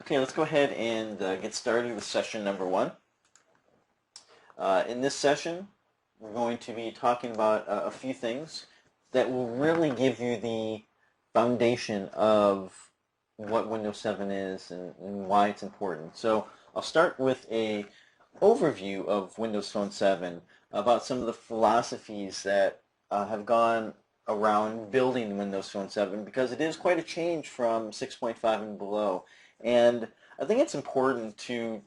Okay, let's go ahead and get started with session number one. In this session, we're going to be talking about a few things that will really give you the foundation of what Windows 7 is and why it's important. So I'll start with a overview of Windows Phone 7, about some of the philosophies that have gone around building Windows Phone 7, because it is quite a change from 6.5 and below. And I think it's important to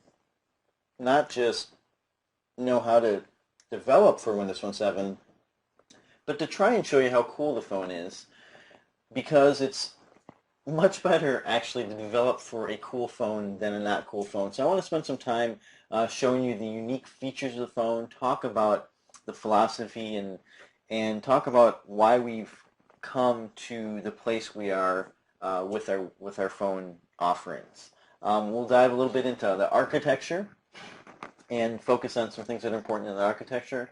not just know how to develop for Windows Phone 7, but to try and show you how cool the phone is, because it's much better actually to develop for a cool phone than a not cool phone. So I want to spend some time showing you the unique features of the phone, talk about the philosophy, and talk about why we've come to the place we are with our phone offerings. We'll dive a little bit into the architecture and focus on some things that are important in the architecture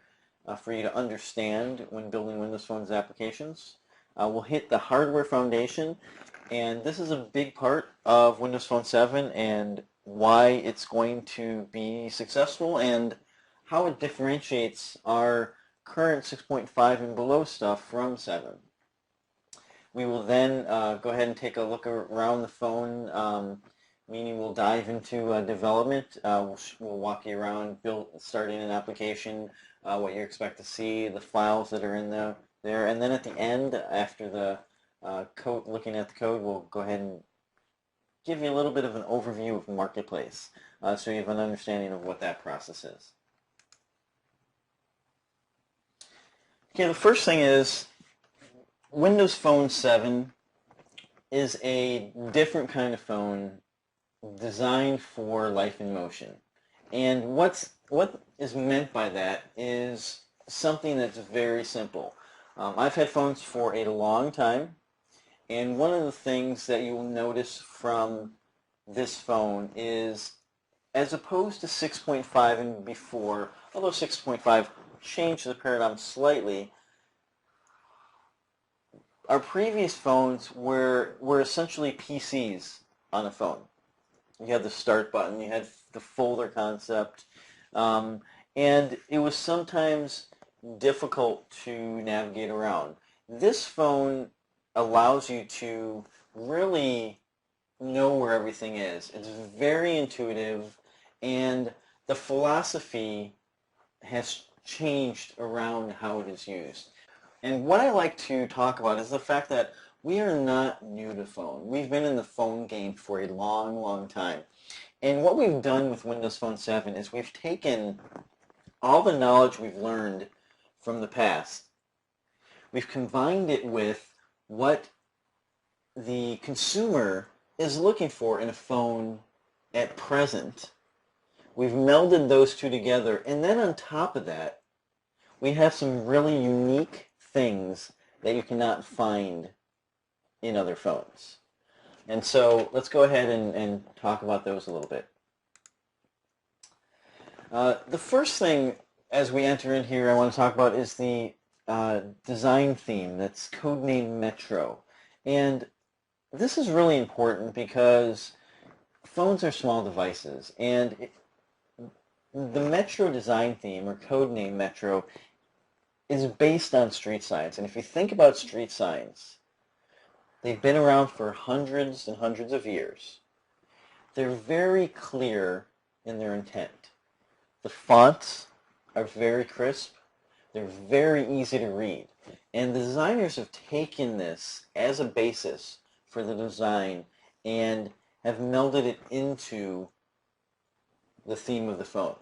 for you to understand when building Windows Phone's applications. We'll hit the hardware foundation, and this is a big part of Windows Phone 7 and why it's going to be successful and how it differentiates our current 6.5 and below stuff from 7. We will then go ahead and take a look around the phone, meaning we'll dive into development. We'll walk you around starting an application, what you expect to see, the files that are in there. And then at the end, after the code, looking at the code, we'll go ahead and give you a little bit of an overview of Marketplace, so you have an understanding of what that process is. Okay, the first thing is Windows Phone 7 is a different kind of phone designed for life in motion. And what is meant by that is something that's very simple. I've had phones for a long time, and one of the things that you will notice from this phone is, as opposed to 6.5 and before, although 6.5 changed the paradigm slightly, our previous phones were essentially PCs on a phone. You had the start button, you had the folder concept, and it was sometimes difficult to navigate around. This phone allows you to really know where everything is. It's very intuitive, and the philosophy has changed around how it is used. And what I like to talk about is the fact that we are not new to phone. We've been in the phone game for a long, long time. And what we've done with Windows Phone 7 is we've taken all the knowledge we've learned from the past. We've combined it with what the consumer is looking for in a phone at present. We've melded those two together, and then on top of that, we have some really unique things that you cannot find in other phones. And so let's go ahead and talk about those a little bit. The first thing as we enter in here I want to talk about is the design theme that's codenamed Metro. And this is really important because phones are small devices, and the Metro design theme, or codename Metro, is based on street signs. And if you think about street signs, they've been around for hundreds and hundreds of years. They're very clear in their intent. The fonts are very crisp. They're very easy to read. And the designers have taken this as a basis for the design and have melded it into the theme of the phone.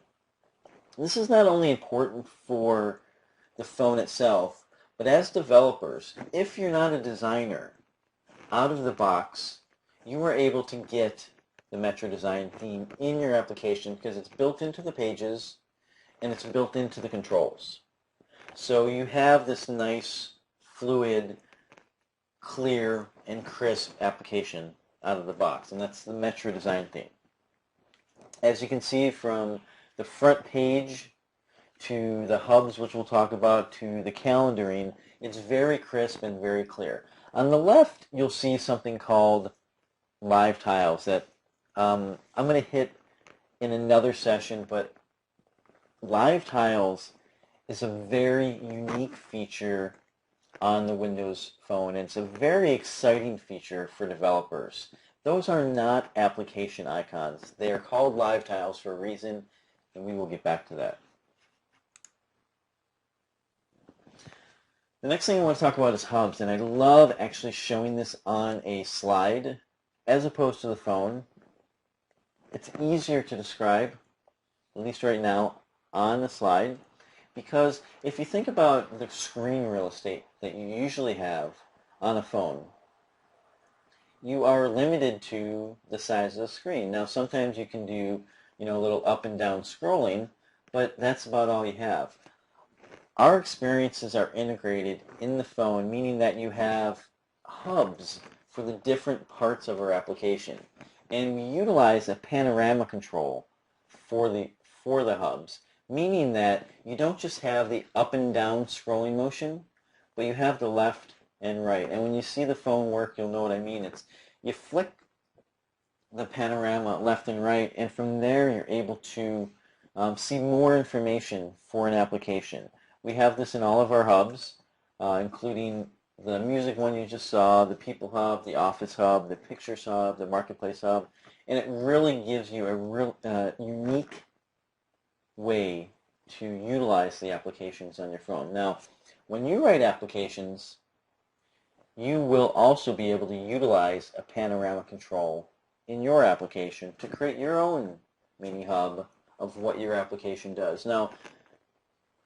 This is not only important for the phone itself, but as developers, if you're not a designer, out of the box, you are able to get the Metro design theme in your application because it's built into the pages and it's built into the controls. So you have this nice, fluid, clear, and crisp application out of the box, and that's the Metro design theme. As you can see from the front page to the hubs, which we'll talk about, to the calendaring, it's very crisp and very clear. On the left, you'll see something called live tiles that I'm going to hit in another session, but Live Tiles is a very unique feature on the Windows Phone. It's a very exciting feature for developers. Those are not application icons. They are called Live Tiles for a reason, and we will get back to that. The next thing I want to talk about is hubs, and I love actually showing this on a slide as opposed to the phone. It's easier to describe, at least right now, on the slide, because if you think about the screen real estate that you usually have on a phone, you are limited to the size of the screen. Now, sometimes you can do, a little up and down scrolling, but that's about all you have. Our experiences are integrated in the phone, meaning that you have hubs for the different parts of our application. And we utilize a panorama control for the hubs, meaning that you don't just have the up and down scrolling motion, but you have the left and right. And when you see the phone work, you'll know what I mean. It's you flick the panorama left and right, and from there you're able to see more information for an application. We have this in all of our hubs, including the music one you just saw, the People Hub, the Office Hub, the Pictures Hub, the Marketplace Hub, and it really gives you a real unique way to utilize the applications on your phone. Now, when you write applications, you will also be able to utilize a panorama control in your application to create your own mini hub of what your application does. Now,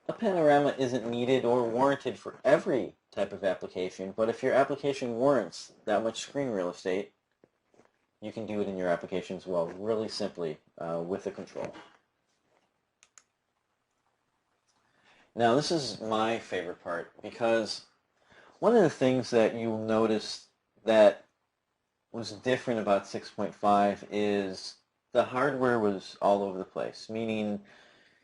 a panorama isn't needed or warranted for every type of application, but if your application warrants that much screen real estate, you can do it in your application as well, really simply with a control. Now, this is my favorite part, because one of the things that you'll notice that was different about 6.5 is the hardware was all over the place, meaning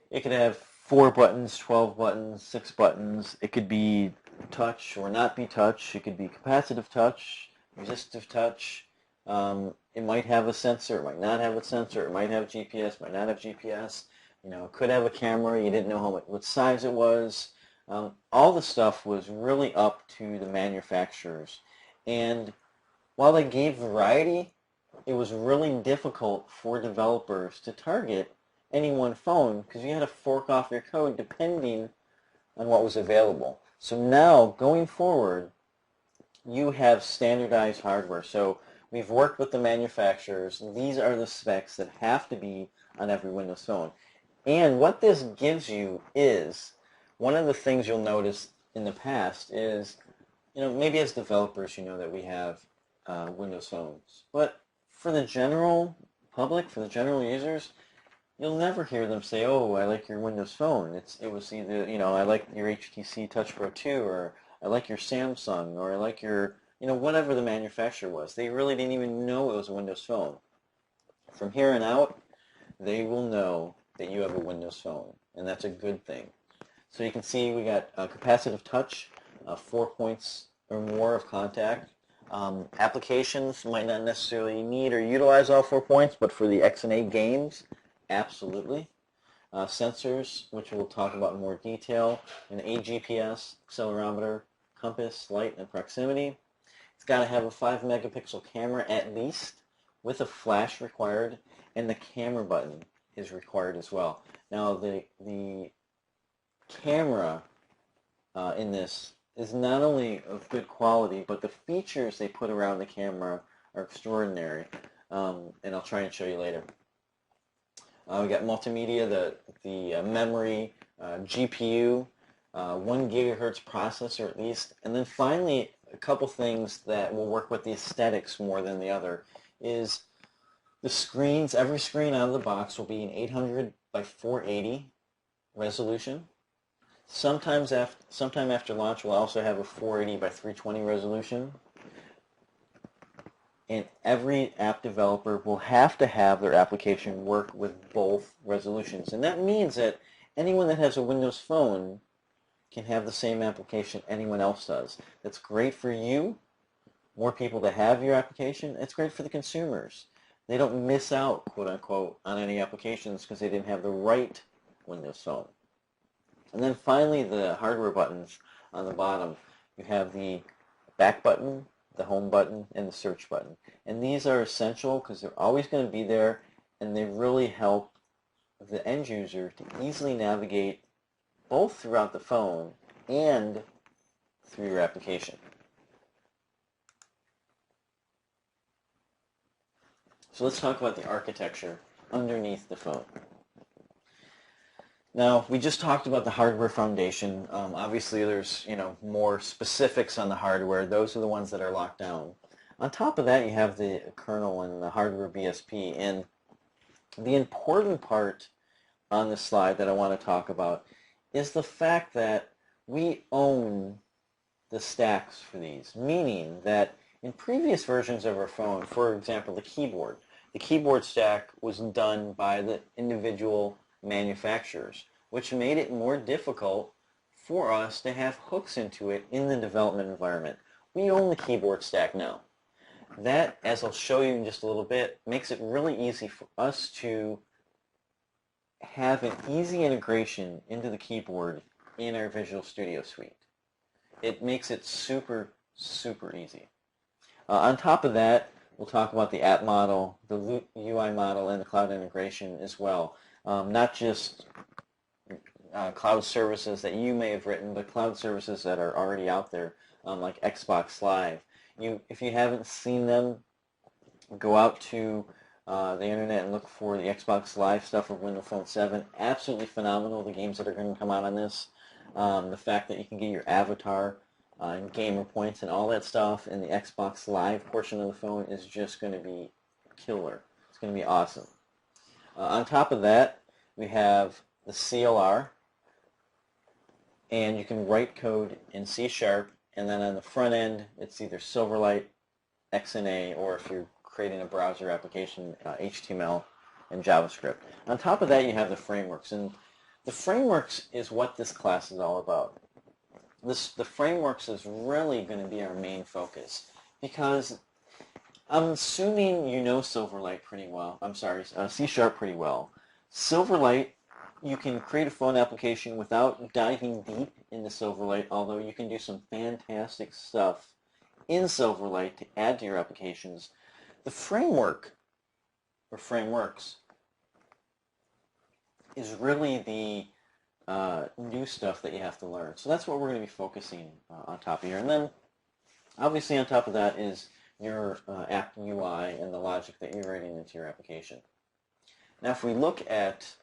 it could have 4 buttons, 12 buttons, 6 buttons. It could be touch or not be touch. It could be capacitive touch, resistive touch. It might have a sensor, it might not have a sensor. It might have GPS, might not have GPS. It could have a camera. You didn't know what size it was. All the stuff was really up to the manufacturers. And while they gave variety, it was really difficult for developers to target any one phone because you had to fork off your code depending on what was available. So now, going forward, you have standardized hardware. So we've worked with the manufacturers. These are the specs that have to be on every Windows phone. And what this gives you is, one of the things you'll notice in the past is, maybe as developers you know that we have Windows phones. But for the general public, for the general users, you'll never hear them say, "Oh, I like your Windows phone." It was either, "I like your HTC Touch Pro 2," or "I like your Samsung," or "I like your," whatever the manufacturer was. They really didn't even know it was a Windows phone. From here on out, they will know that you have a Windows phone, and that's a good thing. So you can see we got capacitive touch, 4 points or more of contact. Applications might not necessarily need or utilize all 4 points, but for the XNA games, absolutely. Sensors, which we'll talk about in more detail, an AGPS, accelerometer, compass, light, and proximity. It's got to have a 5 megapixel camera at least, with a flash required, and the camera button is required as well. Now, the camera in this is not only of good quality, but the features they put around the camera are extraordinary, and I'll try and show you later. We got multimedia, the memory, GPU, 1 gigahertz processor at least, and then finally a couple things that will work with the aesthetics more than the other is the screens. Every screen out of the box will be an 800 by 480 resolution. Sometime after launch, we'll also have a 480 by 320 resolution. And every app developer will have to have their application work with both resolutions. And that means that anyone that has a Windows phone can have the same application anyone else does. That's great for you, more people to have your application. It's great for the consumers. They don't miss out, quote unquote, on any applications because they didn't have the right Windows Phone. And then finally, the hardware buttons on the bottom. You have the back button, the home button, and the search button. And these are essential because they're always going to be there, and they really help the end user to easily navigate both throughout the phone and through your application. So let's talk about the architecture underneath the phone. Now, we just talked about the hardware foundation. Obviously, there's more specifics on the hardware. Those are the ones that are locked down. On top of that, you have the kernel and the hardware BSP. And the important part on this slide that I want to talk about is the fact that we own the stacks for these, meaning that in previous versions of our phone, for example, the keyboard stack was done by the individual manufacturers, which made it more difficult for us to have hooks into it in the development environment. We own the keyboard stack now. That, as I'll show you in just a little bit, makes it really easy for us to have an easy integration into the keyboard in our Visual Studio Suite. It makes it super, super easy. On top of that, we'll talk about the app model, the UI model, and the cloud integration as well. Not just cloud services that you may have written, but cloud services that are already out there, like Xbox Live. If you haven't seen them, go out to the internet and look for the Xbox Live stuff of Windows Phone 7. Absolutely phenomenal, the games that are going to come out on this. The fact that you can get your avatar and gamer points and all that stuff in the Xbox Live portion of the phone is just going to be killer. It's going to be awesome. On top of that, we have the CLR, and you can write code in C#, and then on the front end, it's either Silverlight, XNA, or if you're creating a browser application, HTML and JavaScript. On top of that, you have the frameworks, and the frameworks is what this class is all about. The frameworks is really going to be our main focus, because I'm assuming you know Silverlight pretty well. I'm sorry, C# pretty well. Silverlight, you can create a phone application without diving deep into Silverlight, although you can do some fantastic stuff in Silverlight to add to your applications. The framework, or frameworks, is really the new stuff that you have to learn. So that's what we're going to be focusing on top of here. And then, obviously, on top of that is your app UI and the logic that you're writing into your application. Now, if we look at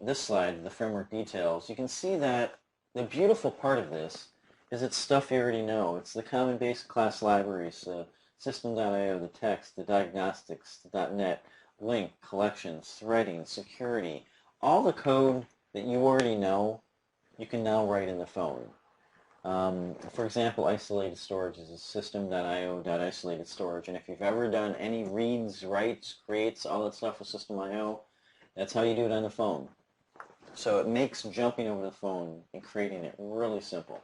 this slide, the framework details, you can see that the beautiful part of this is it's stuff you already know. It's the common basic class libraries, System.io, the text, the diagnostics, the .NET, link, collections, threading, security. All the code that you already know, you can now write in the phone. For example, isolated storage is a system.io.isolated storage, and if you've ever done any reads, writes, creates, all that stuff with System.io, that's how you do it on the phone. So it makes jumping over the phone and creating it really simple.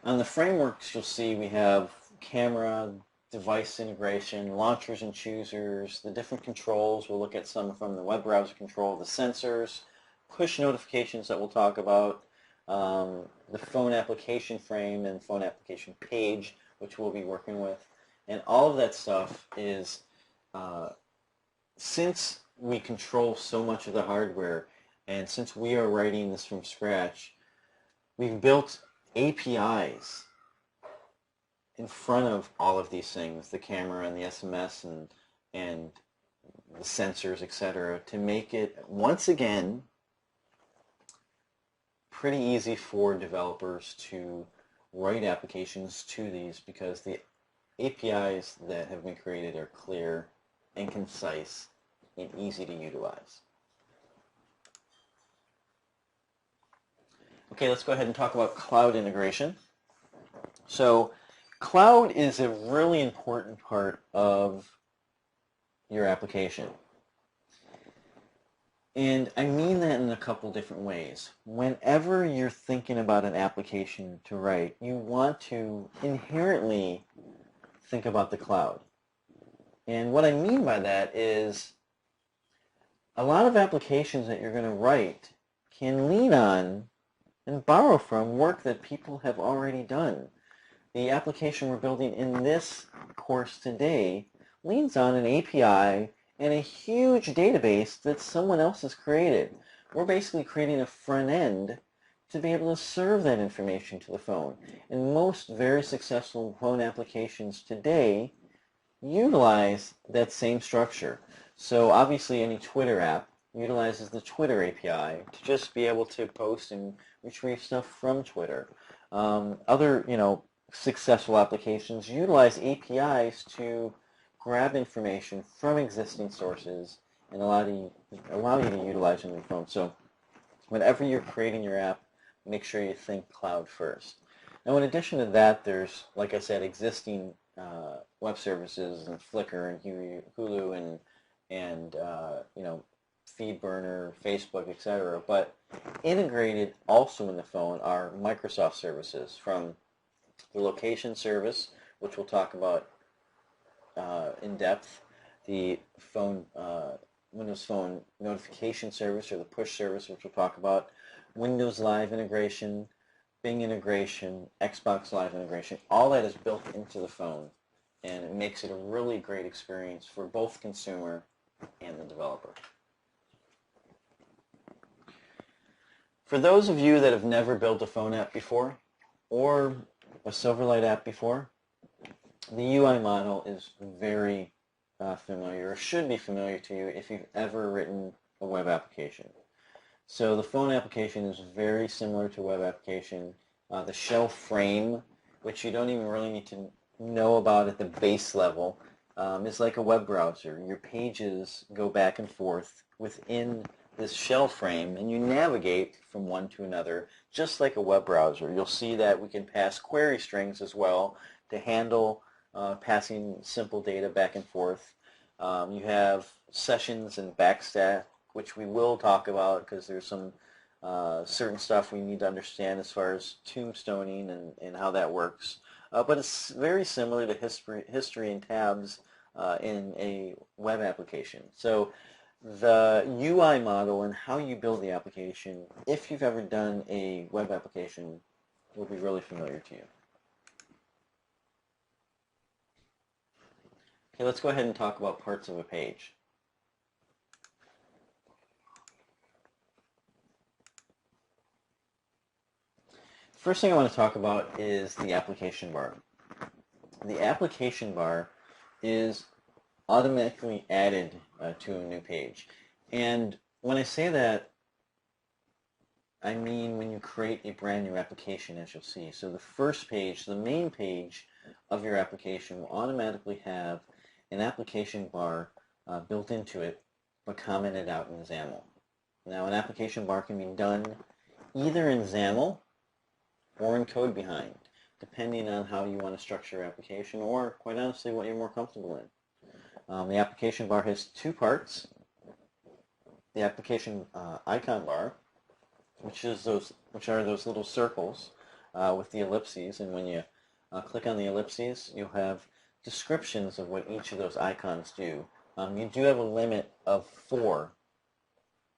On the frameworks, you'll see we have camera, device integration, launchers and choosers, the different controls. We'll look at some from the web browser control, the sensors, push notifications that we'll talk about, the phone application frame and phone application page, which we'll be working with. And all of that stuff is, since we control so much of the hardware, and since we are writing this from scratch, we've built APIs in front of all of these things, the camera and the SMS and the sensors, etc., to make it, once again, pretty easy for developers to write applications to these, because the APIs that have been created are clear and concise and easy to utilize. Okay, let's go ahead and talk about cloud integration. So cloud is a really important part of your application. And I mean that in a couple different ways. Whenever you're thinking about an application to write, you want to inherently think about the cloud. And what I mean by that is a lot of applications that you're going to write can lean on and borrow from work that people have already done. The application we're building in this course today leans on an API and a huge database that someone else has created. We're basically creating a front end to be able to serve that information to the phone. And most very successful phone applications today utilize that same structure. So obviously any Twitter app utilizes the Twitter API to just be able to post and retrieve stuff from Twitter. Other, successful applications utilize APIs to grab information from existing sources and allow you to utilize them on your phone. So whenever you're creating your app, make sure you think cloud first. Now, in addition to that, there's, like I said, existing web services and Flickr and Hulu and FeedBurner, Facebook, etc. But integrated also in the phone are Microsoft services, from the location service, which we'll talk about in depth, the phone Windows Phone notification service, or the push service, which we'll talk about, Windows Live integration, Bing integration, Xbox Live integration. All that is built into the phone, and it makes it a really great experience for both consumer and the developer. For those of you that have never built a phone app before, or a Silverlight app before, the UI model is very familiar, or should be familiar to you if you've ever written a web application. So the phone application is very similar to a web application. The shell frame, which you don't even really need to know about at the base level, is like a web browser. Your pages go back and forth within this shell frame, and you navigate from one to another just like a web browser. You'll see that we can pass query strings as well to handle passing simple data back and forth. You have sessions and backstack, which we will talk about because there's some certain stuff we need to understand as far as tombstoning and how that works. But it's very similar to history and tabs in a web application. So the UI model and how you build the application, if you've ever done a web application, will be really familiar to you. Okay, let's go ahead and talk about parts of a page. First thing I want to talk about is the application bar. The application bar is automatically added to a new page. And when I say that, I mean when you create a brand new application, as you'll see. So the first page, the main page of your application, will automatically have an application bar built into it, but commented out in XAML. Now, an application bar can be done either in XAML or in code behind, depending on how you want to structure your application, or quite honestly what you're more comfortable in. The application bar has two parts. The application icon bar, which are those little circles with the ellipses, and when you click on the ellipses, you'll have descriptions of what each of those icons do. You do have a limit of 4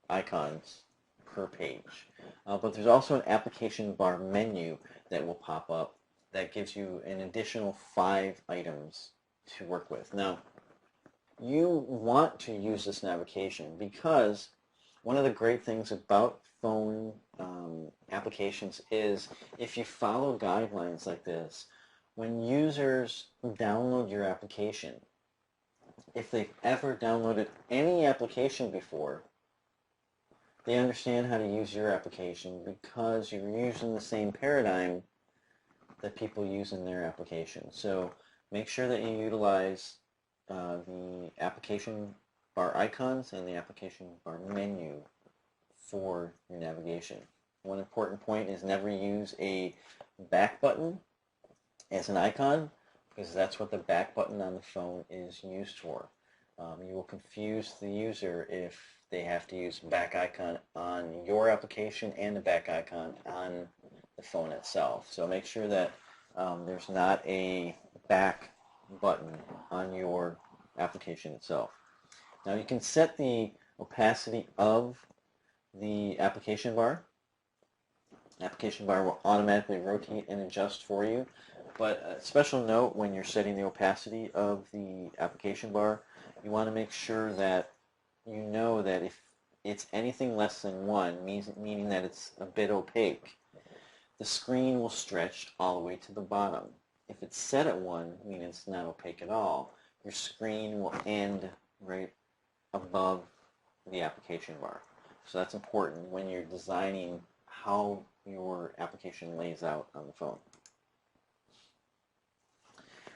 icons per page. But there's also an application bar menu that will pop up that gives you an additional 5 items to work with. Now, you want to use this navigation because one of the great things about phone applications is if you follow guidelines like this, when users download your application, if they've ever downloaded any application before, they understand how to use your application because you're using the same paradigm that people use in their application. So make sure that you utilize the application bar icons and the application bar menu for your navigation. One important point is never use a back button as an icon, because that's what the back button on the phone is used for. You will confuse the user if they have to use back icon on your application and the back icon on the phone itself. So make sure that there's not a back button on your application itself. Now you can set the opacity of the application bar. Application bar will automatically rotate and adjust for you. But a special note when you're setting the opacity of the application bar, you want to make sure that you know that if it's anything less than 1, meaning that it's a bit opaque, the screen will stretch all the way to the bottom. If it's set at 1, meaning it's not opaque at all, your screen will end right above the application bar. So that's important when you're designing how your application lays out on the phone.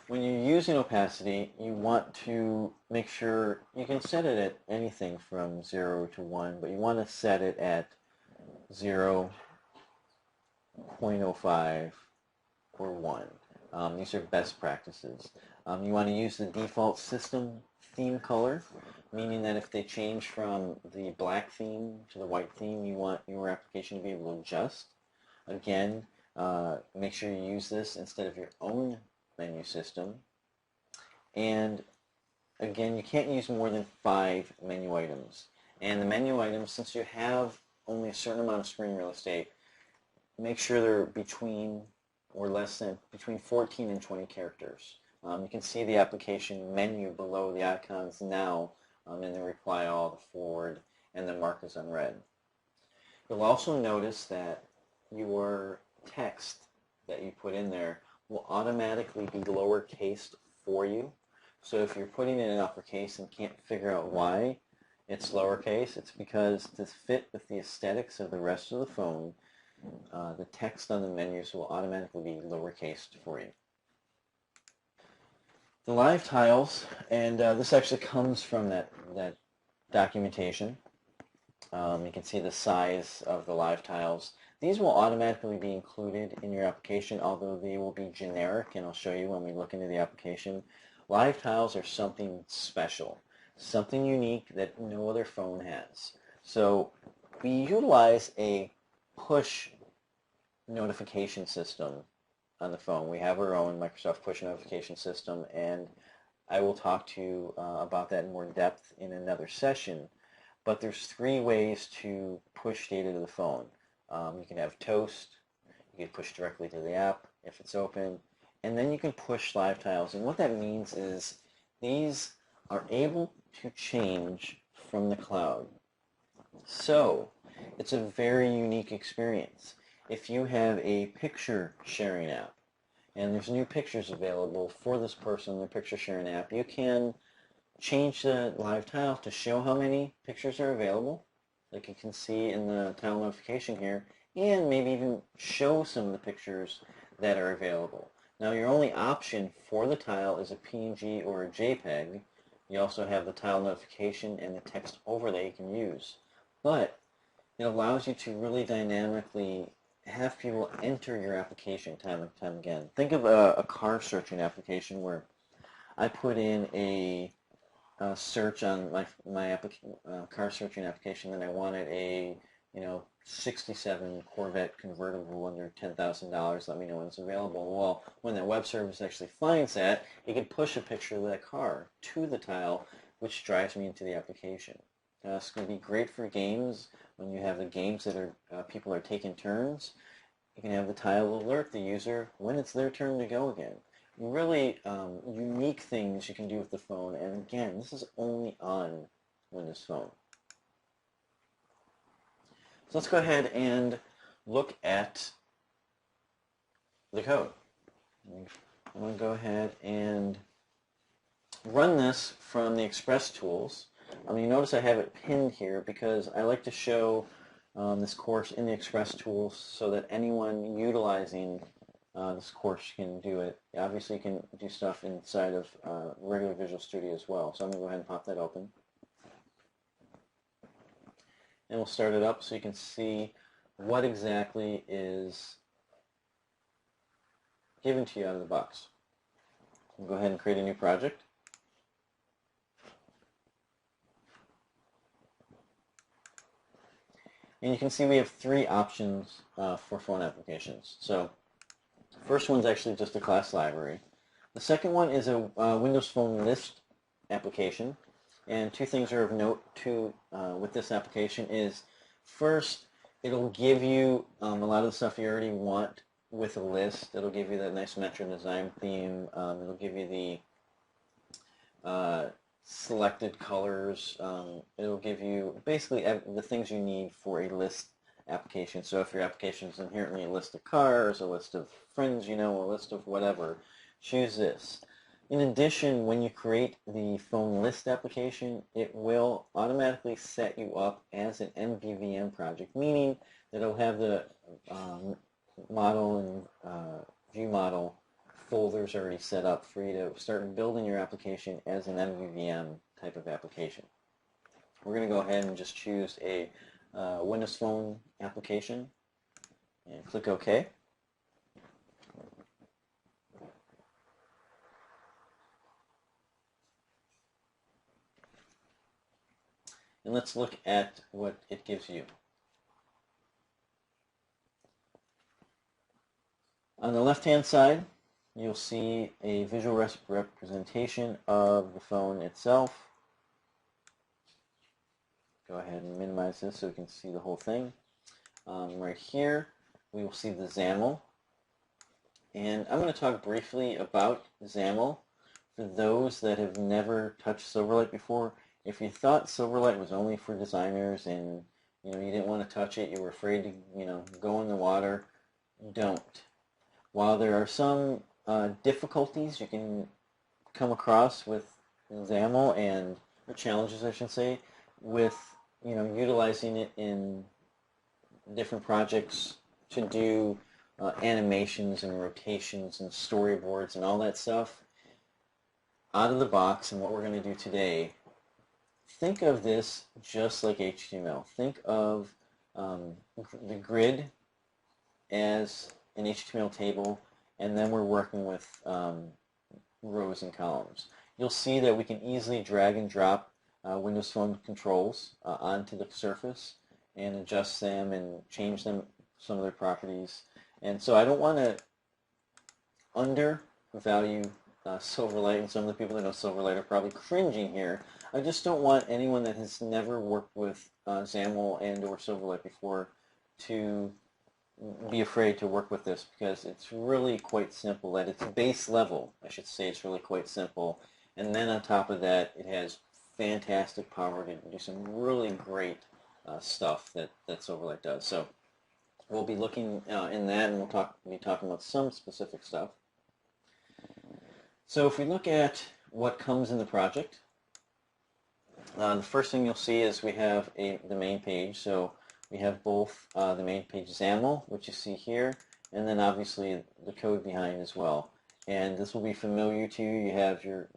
When you're using opacity, you want to make sure you can set it at anything from 0 to 1, but you want to set it at 0, 0.05, or 1. These are best practices. You want to use the default system theme color, meaning that if they change from the black theme to the white theme, you want your application to be able to adjust. Again, make sure you use this instead of your own menu system. And again, you can't use more than 5 menu items. And the menu items, since you have only a certain amount of screen real estate, make sure they're between 14 and 20 characters. You can see the application menu below the icons now in the reply all, the forward, and the markers on red. You'll also notice that your text that you put in there will automatically be lowercase for you. So if you're putting it in uppercase and can't figure out why it's lowercase, it's because to fit with the aesthetics of the rest of the phone, the text on the menus will automatically be lowercase for you. The live tiles, and this actually comes from that documentation. You can see the size of the live tiles. These will automatically be included in your application, although they will be generic, and I'll show you when we look into the application. Live tiles are something special, something unique that no other phone has. So we utilize a push notification system on the phone. We have our own Microsoft push notification system, and I will talk to you about that in more depth in another session. But there's 3 ways to push data to the phone. You can have toast, you can push directly to the app if it's open, and then you can push live tiles. And what that means is these are able to change from the cloud. So it's a very unique experience. If you have a picture sharing app, and there's new pictures available for this person in the picture sharing app, you can change the live tile to show how many pictures are available, like you can see in the tile notification here, and maybe even show some of the pictures that are available. Now your only option for the tile is a PNG or a JPEG. You also have the tile notification and the text overlay you can use. But it allows you to really dynamically have people enter your application time and time again. Think of a car searching application where I put in a search on my car searching application that I wanted a 67 Corvette convertible under $10,000. Let me know when it's available. Well, when that web service actually finds that, it can push a picture of that car to the tile, which drives me into the application. It's going to be great for games. When you have the games that are people are taking turns, you can have the tile alert the user when it's their turn to go again. Really unique things you can do with the phone, and again, this is only on Windows Phone. So let's go ahead and look at the code. I'm going to go ahead and run this from the Express Tools. You notice I have it pinned here because I like to show this course in the Express Tools so that anyone utilizing this course can do it. Obviously you can do stuff inside of regular Visual Studio as well. So I'm going to go ahead and pop that open. And we'll start it up so you can see what exactly is given to you out of the box. We'll go ahead and create a new project. And you can see we have 3 options for phone applications. So the first one's actually just a class library. The second one is a Windows Phone list application. And two things are of note with this application is, first, it'll give you a lot of the stuff you already want with a list. It'll give you that nice Metro design theme. It'll give you the selected colors. It'll give you basically the things you need for a list application. So if your application is inherently a list of cars, a list of friends, a list of whatever, choose this. In addition, when you create the phone list application, it will automatically set you up as an MVVM project, meaning that it'll have the model and view model folders already set up for you to start building your application as an MVVM type of application. We're going to go ahead and just choose a Windows Phone application and click OK. And let's look at what it gives you. On the left-hand side, you'll see a visual representation of the phone itself. Go ahead and minimize this so we can see the whole thing. Right here, we will see the XAML. And I'm going to talk briefly about XAML for those that have never touched Silverlight before. If you thought Silverlight was only for designers and you didn't want to touch it, you were afraid to go in the water, don't. While there are some difficulties you can come across with XAML and or challenges, I should say, with utilizing it in different projects to do animations and rotations and storyboards and all that stuff, out of the box, and what we're going to do today, think of this just like HTML. Think of the grid as an HTML table, and then we're working with rows and columns. You'll see that we can easily drag and drop Windows Phone controls onto the surface and adjust them and change them, some of their properties. And so I don't want to undervalue Silverlight, and some of the people that know Silverlight are probably cringing here. I just don't want anyone that has never worked with XAML and or Silverlight before to be afraid to work with this, because it's really quite simple. At its base level, I should say, it's really quite simple. And then on top of that, it has fantastic power to do some really great stuff that Silverlight does. So we'll be looking in that, and we'll be talking about some specific stuff. So if we look at what comes in the project, the first thing you'll see is we have the main page. So we have both the main page XAML, which you see here, and then obviously the code behind as well. And this will be familiar to you. You have your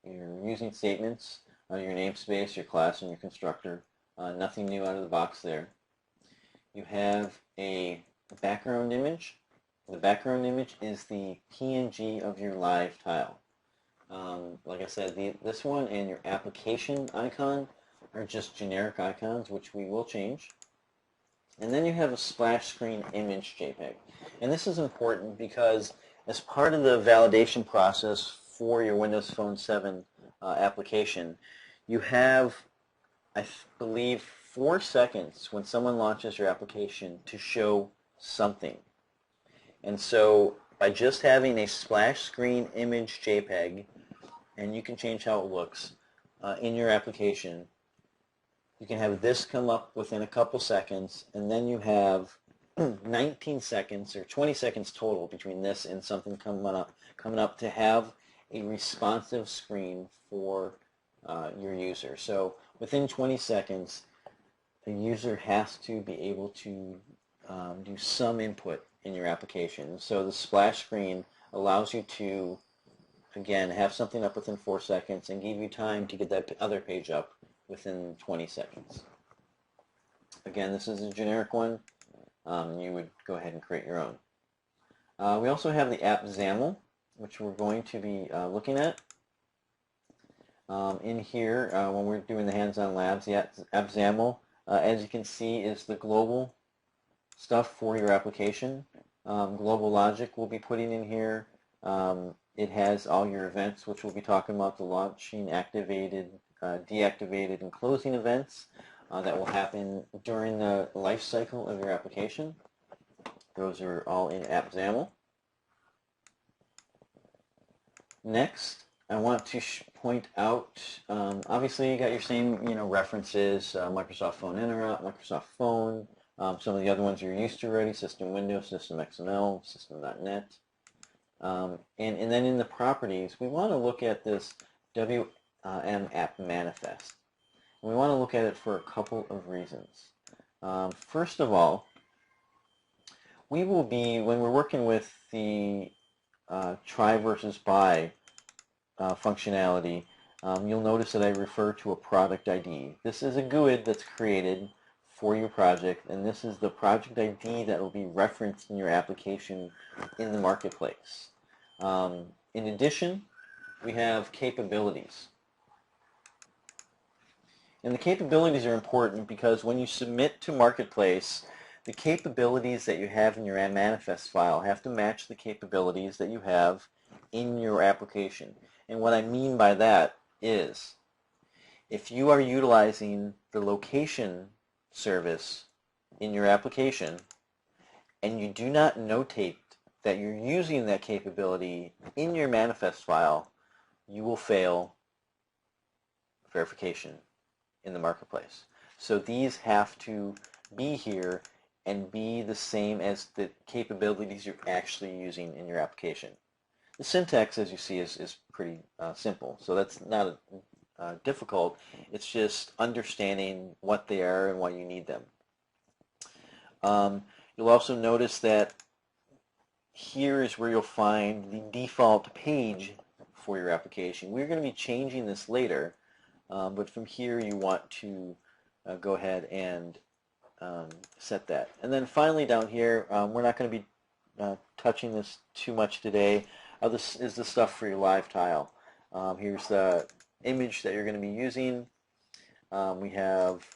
using statements, your namespace, your class, and your constructor. Nothing new out of the box there. You have a background image. The background image is the PNG of your live tile. Like I said, this one and your application icon are just generic icons, which we will change. And then you have a splash screen image JPEG. And this is important because as part of the validation process for your Windows Phone 7 application, you have, I believe, 4 seconds when someone launches your application to show something. And so by just having a splash screen image JPEG, and you can change how it looks in your application, you can have this come up within a couple seconds, and then you have 19 seconds or 20 seconds total between this and something coming up to have a responsive screen for your user. So within 20 seconds, the user has to be able to do some input in your application. So the splash screen allows you to, again, have something up within 4 seconds and give you time to get that other page up within 20 seconds. Again, this is a generic one. You would go ahead and create your own. We also have the app XAML, which we're going to be looking at. In here, when we're doing the hands-on labs, the app XAML, as you can see, is the global stuff for your application. Global logic we'll be putting in here. It has all your events, which we'll be talking about, the launching, activated, deactivated, and closing events that will happen during the life cycle of your application. Those are all in AppXAML. Next, I want to point out, obviously you got your same references, Microsoft Phone Interrupt, Microsoft Phone, some of the other ones you're used to already, System Windows, System XML, System.net. And then in the properties, we want to look at this WM app manifest. And we want to look at it for a couple of reasons. First of all, we will be, when we're working with the try versus buy functionality, you'll notice that I refer to a product ID. This is a GUID that's created for your project, and this is the project ID that will be referenced in your application in the marketplace. In addition, we have capabilities. And the capabilities are important because when you submit to Marketplace, the capabilities that you have in your manifest file have to match the capabilities that you have in your application. And what I mean by that is, if you are utilizing the location service in your application and you do not notate that you're using that capability in your manifest file, you will fail verification in the marketplace. So these have to be here and be the same as the capabilities you're actually using in your application. The syntax, as you see, is pretty simple, so that's not difficult. It's just understanding what they are and why you need them. You'll also notice that here is where you'll find the default page for your application. We're going to be changing this later, but from here you want to go ahead and set that. And then finally down here, we're not going to be touching this too much today. This is the stuff for your live tile. Here's the image that you're going to be using. We have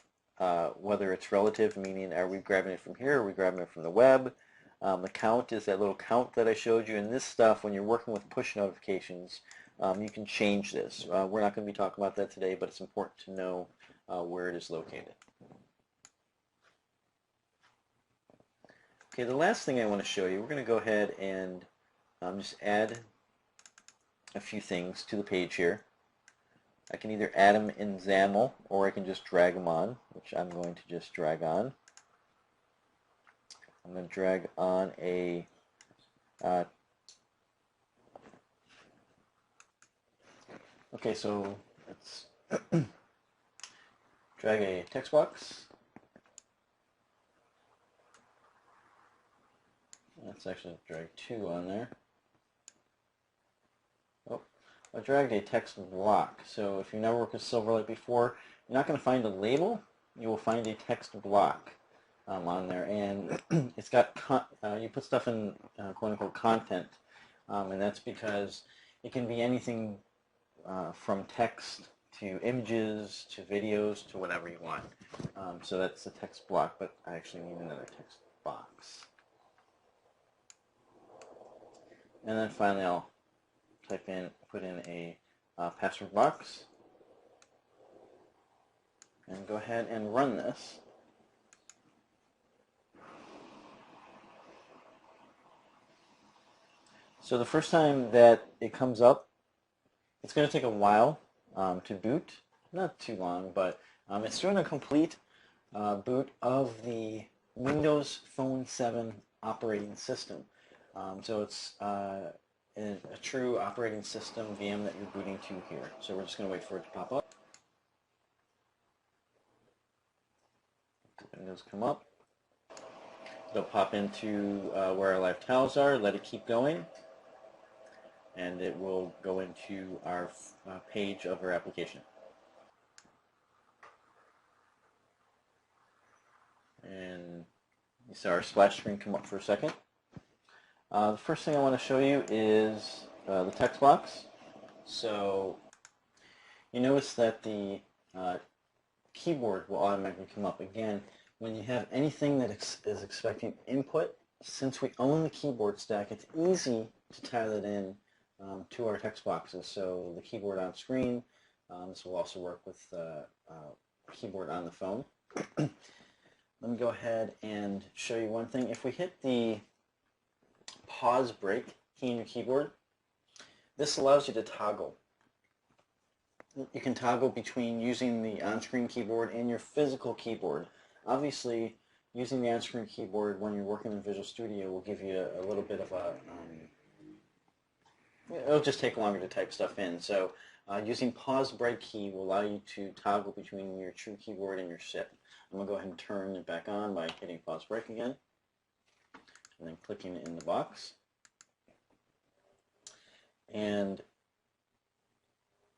whether it's relative, meaning are we grabbing it from here or are we grabbing it from the web. The count is that little count that I showed you. And this stuff, when you're working with push notifications, you can change this. We're not going to be talking about that today, but it's important to know where it is located. Okay, the last thing I want to show you, we're going to go ahead and just add a few things to the page here. I can either add them in XAML or I can just drag them on, which I'm going to just drag on. I'm going to drag on a okay, so let's drag a text box. Let's actually drag two on there. Oh, I dragged a text block. So if you've never worked with Silverlight before, you're not going to find a label. You will find a text block on there, and it's got you put stuff in quote-unquote content, and that's because it can be anything from text to images to videos to whatever you want. So that's the text block, but I actually need another text box. And then finally I'll put in a password box and go ahead and run this. So the first time that it comes up, it's going to take a while to boot. Not too long, but it's doing a complete boot of the Windows Phone 7 operating system. So it's a true operating system VM that you're booting to here. So we're just going to wait for it to pop up. Windows come up. They'll pop into where our live tiles are, let it keep going, and it will go into our page of our application. And you saw our splash screen come up for a second. The first thing I want to show you is the text box. So you notice that the keyboard will automatically come up. Again, when you have anything that is expecting input, since we own the keyboard stack, it's easy to tie that in to our text boxes. So the keyboard on screen, this will also work with keyboard on the phone. Let me go ahead and show you one thing. If we hit the pause break key in your keyboard, this allows you to toggle. You can toggle between using the on-screen keyboard and your physical keyboard. Obviously, using the on-screen keyboard when you're working in Visual Studio will give you a little bit of a, it'll just take longer to type stuff in. So using pause break key will allow you to toggle between your true keyboard and your SIP. I'm going to go ahead and turn it back on by hitting pause break again, and then clicking it in the box. And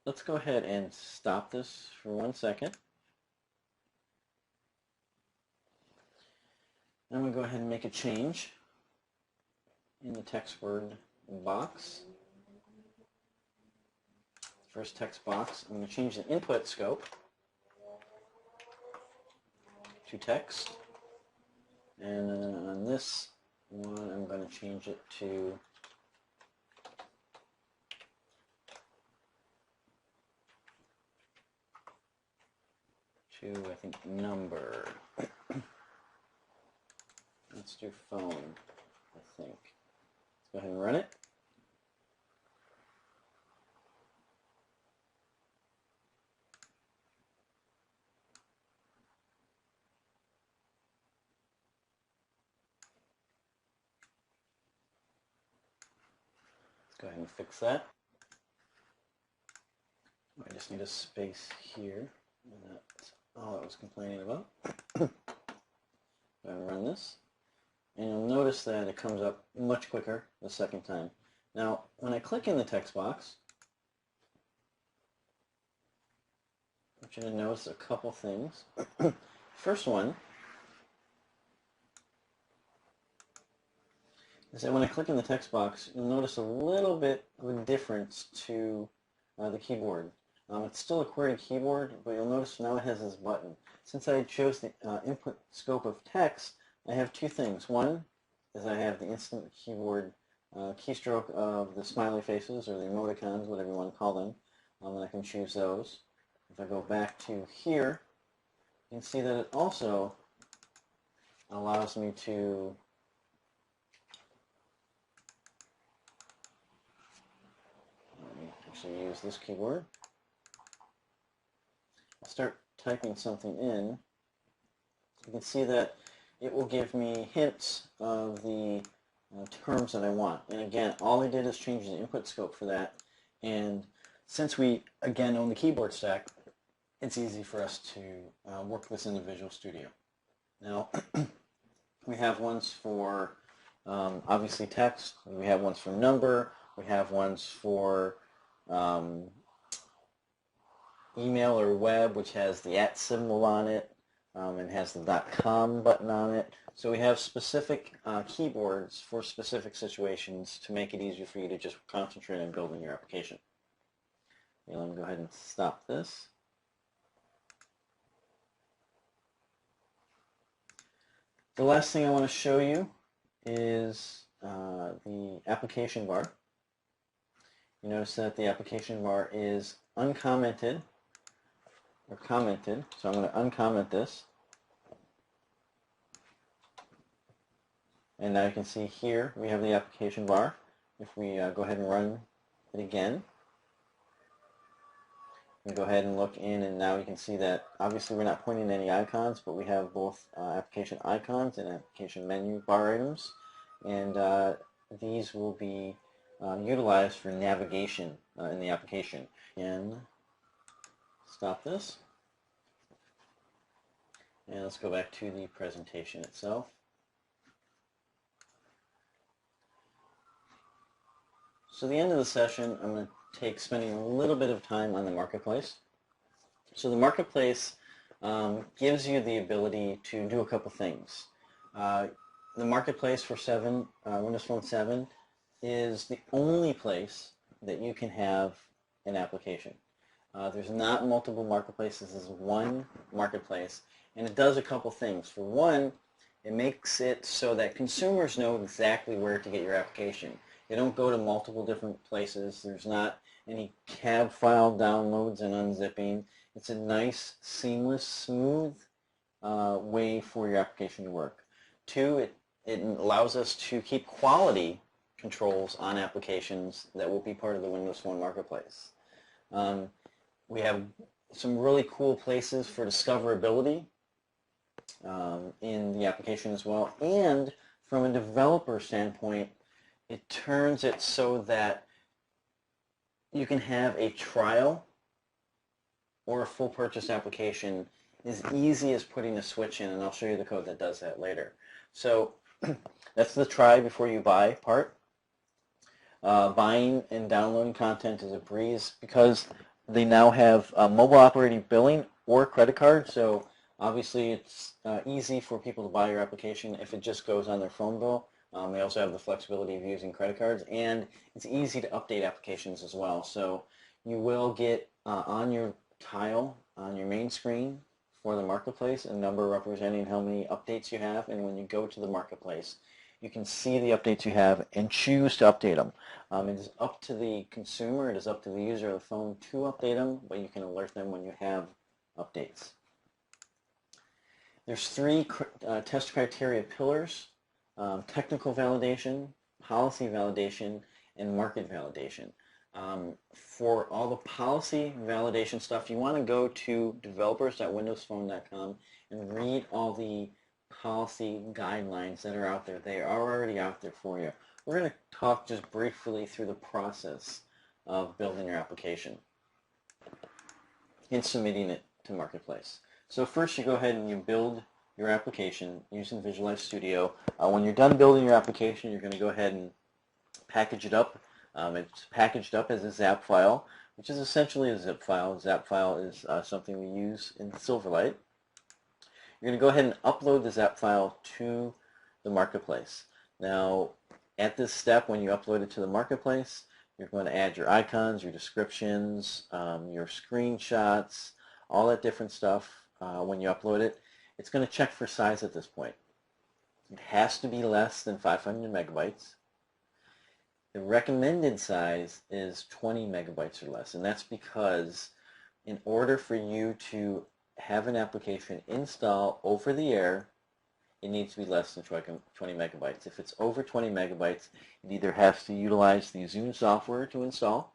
let's go ahead and stop this for 1 second. I'm going to go ahead and make a change in the text word box. First text box, I'm going to change the input scope to text. And then on this one, I'm going to change it to I think, number. Let's do phone, I think. Let's go ahead and run it. Let's go ahead and fix that. I just need a space here. And that's all I was complaining about. I run this, and you'll notice that it comes up much quicker the second time. Now, when I click in the text box, I want you to notice a couple things. First one is that when I click in the text box, you'll notice a little bit of a difference to the keyboard. It's still a QWERTY keyboard, but you'll notice now it has this button. Since I chose the input scope of text, I have two things. One is I have the instant keyboard keystroke of the smiley faces or the emoticons, whatever you want to call them, and I can choose those. If I go back to here, you can see that it also allows me to actually use this keyboard. I'll start typing something in. You can see that it will give me hints of the terms that I want. And again, all I did is change the input scope for that. And since we, again, own the keyboard stack, it's easy for us to work this in the Visual Studio. Now, we have ones for, obviously, text. We have ones for number. We have ones for email or web, which has the @ symbol on it and has the .com button on it. So we have specific keyboards for specific situations to make it easier for you to just concentrate on building your application. Okay, let me go ahead and stop this. The last thing I want to show you is the application bar. You notice that the application bar is uncommented or commented, so I'm going to uncomment this. And now you can see here we have the application bar. If we go ahead and run it again, we go ahead and look in, and now you can see that obviously we're not pointing to any icons, but we have both application icons and application menu bar items, and these will be utilized for navigation in the application. And stop this, and let's go back to the presentation itself. So the end of the session, I'm going to spending a little bit of time on the marketplace. So the marketplace gives you the ability to do a couple things. The marketplace for Windows Phone 7 is the only place that you can have an application. There's not multiple marketplaces. This is one marketplace, and it does a couple things. For one, it makes it so that consumers know exactly where to get your application. They don't go to multiple different places. There's not any cab file downloads and unzipping. It's a nice, seamless, smooth way for your application to work. Two, it allows us to keep quality controls on applications that will be part of the Windows Phone Marketplace. We have some really cool places for discoverability in the application as well. And from a developer standpoint, it turns it so that you can have a trial or a full purchase application as easy as putting a switch in, and I'll show you the code that does that later. So that's the try before you buy part. Buying and downloading content is a breeze because they now have mobile operating billing or credit card, so obviously it's easy for people to buy your application if it just goes on their phone bill. They also have the flexibility of using credit cards, and it's easy to update applications as well. So you will get on your tile, on your main screen for the marketplace, a number representing how many updates you have, and when you go to the marketplace, you can see the updates you have and choose to update them. It is up to the consumer, it is up to the user of the phone to update them, but you can alert them when you have updates. There's three test criteria pillars: technical validation, policy validation, and market validation. For all the policy validation stuff, you want to go to developers.windowsphone.com and read all the policy guidelines that are out there. They are already out there for you. We're going to talk just briefly through the process of building your application and submitting it to Marketplace. So first you go ahead and you build your application using Visualize Studio. When you're done building your application, you're going to go ahead and package it up. It's packaged up as a ZAP file, which is essentially a zip file. A ZAP file is something we use in Silverlight. You're going to go ahead and upload the ZAP file to the Marketplace. Now, at this step, when you upload it to the Marketplace, you're going to add your icons, your descriptions, your screenshots, all that different stuff when you upload it. It's going to check for size at this point. It has to be less than 500 megabytes. The recommended size is 20 megabytes or less, and that's because in order for you to have an application install over the air, it needs to be less than 20 megabytes. If it's over 20 megabytes, it either has to utilize the Zune software to install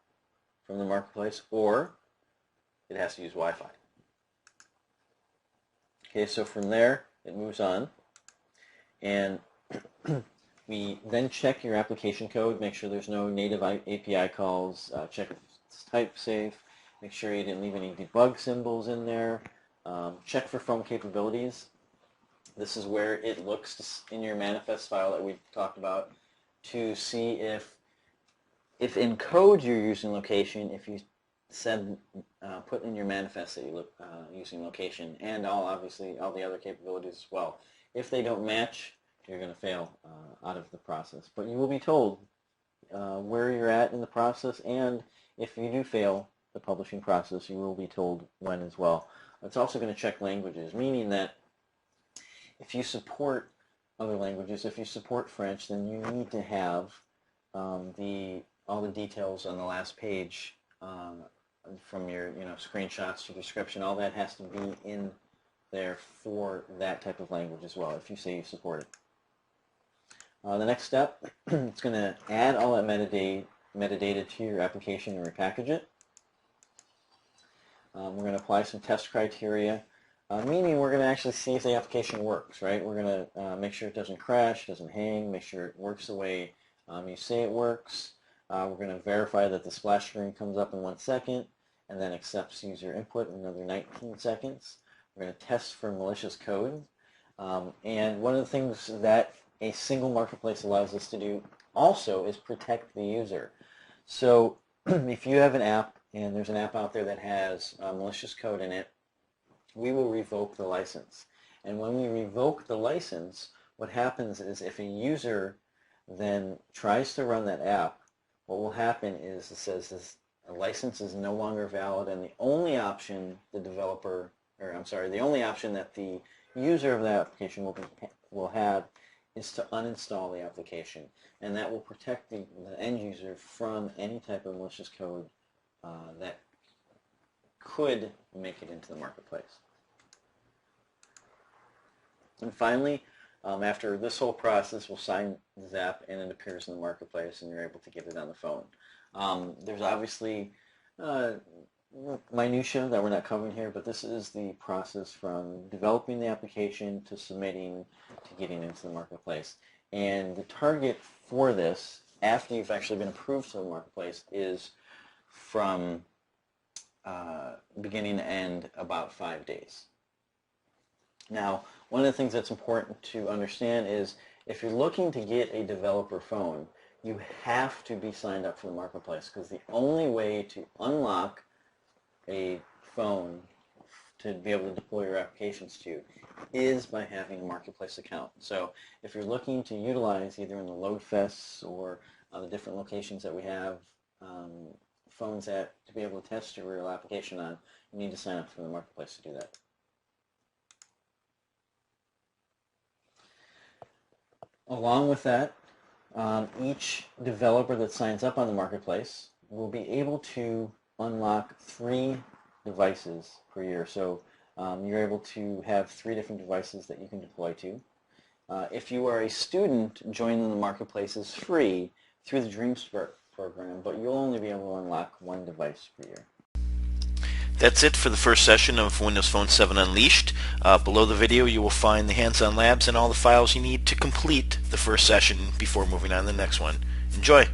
from the Marketplace, or it has to use Wi-Fi. Okay, so from there, it moves on, and we then check your application code, make sure there's no native API calls, check if it's type safe, make sure you didn't leave any debug symbols in there, check for phone capabilities. This is where it looks in your manifest file that we talked about to see if in code you're using location, if you said put in your manifest that you're using location, and obviously all the other capabilities as well. If they don't match, you're going to fail out of the process. But you will be told where you're at in the process, and if you do fail the publishing process, you will be told when as well. It's also going to check languages, meaning that if you support other languages, if you support French, then you need to have all the details on the last page from your screenshots to description. All that has to be in there for that type of language as well, if you say you support it. The next step, it's going to add all that metadata to your application and repackage it. We're going to apply some test criteria, meaning we're going to actually see if the application works, right? We're going to make sure it doesn't crash, doesn't hang, make sure it works the way you say it works. We're going to verify that the splash screen comes up in 1 second and then accepts user input in another 19 seconds. We're going to test for malicious code. And one of the things that a single marketplace allows us to do also is protect the user. So if you have an app and there's an app out there that has malicious code in it, we will revoke the license. And when we revoke the license, what happens is if a user then tries to run that app, what will happen is it says this license is no longer valid, and the only option the only option that the user of the application will have is to uninstall the application, and that will protect the end user from any type of malicious code that could make it into the marketplace. And finally, after this whole process, we'll sign Zap and it appears in the marketplace and you're able to get it on the phone. There's obviously minutia that we're not covering here, but this is the process from developing the application to submitting to getting into the marketplace. And the target for this, after you've actually been approved to the marketplace, is from beginning to end about 5 days. Now, one of the things that's important to understand is if you're looking to get a developer phone, you have to be signed up for the marketplace, because the only way to unlock a phone to be able to deploy your applications to is by having a marketplace account. So if you're looking to utilize either in the Load Fests or the different locations that we have phones at to be able to test your real application on, you need to sign up for the marketplace to do that. Along with that, each developer that signs up on the marketplace will be able to unlock 3 devices per year. So you're able to have 3 different devices that you can deploy to. If you are a student, joining the marketplace is free through the DreamSpark program, but you'll only be able to unlock 1 device per year. That's it for the first session of Windows Phone 7 Unleashed. Below the video you will find the hands-on labs and all the files you need to complete the first session before moving on to the next one. Enjoy!